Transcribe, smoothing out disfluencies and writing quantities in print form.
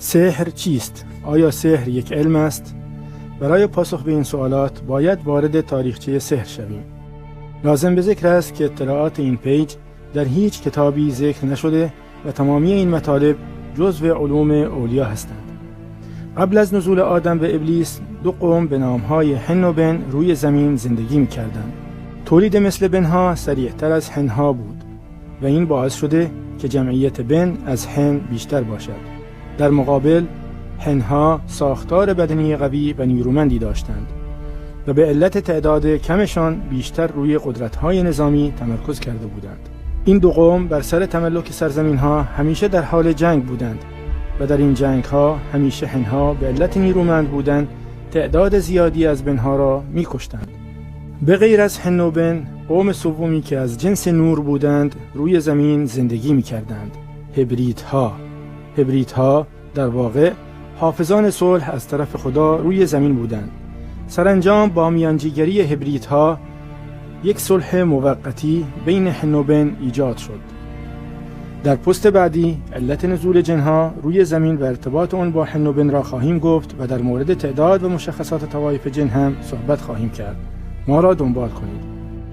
سحر چیست؟ آیا سحر یک علم است؟ برای پاسخ به این سوالات باید وارد تاریخچه سحر شویم. لازم به ذکر است که اطلاعات این پیج در هیچ کتابی ذکر نشده و تمامی این مطالب جزو علوم اولیا هستند. قبل از نزول آدم و ابلیس، دو قوم به نامهای حن و بن روی زمین زندگی می‌کردند. تولید مثل بنها سریعتر از حنها بود و این باعث شده که جمعیت بن از حن بیشتر باشد. در مقابل حنها ساختار بدنی قوی و نیرومندی داشتند و به علت تعداد کمشان بیشتر روی قدرت‌های نظامی تمرکز کرده بودند. این دو قوم بر سر تملک سرزمین‌ها همیشه در حال جنگ بودند و در این جنگ‌ها همیشه حنها به علت نیرومند بودند تعداد زیادی از بنها را می‌کشتند. به غیر از حن و بن، قوم سومی که از جنس نور بودند روی زمین زندگی می‌کردند. هبریدها در واقع حافظان صلح از طرف خدا روی زمین بودند. سرانجام با میانجیگری هبریدها یک صلح موقتی بین حن و بن ایجاد شد. در پست بعدی علت نزول جنها روی زمین و ارتباط آن با حن و بن را خواهیم گفت و در مورد تعداد و مشخصات طوایف جن هم صحبت خواهیم کرد. ما را دنبال کنید.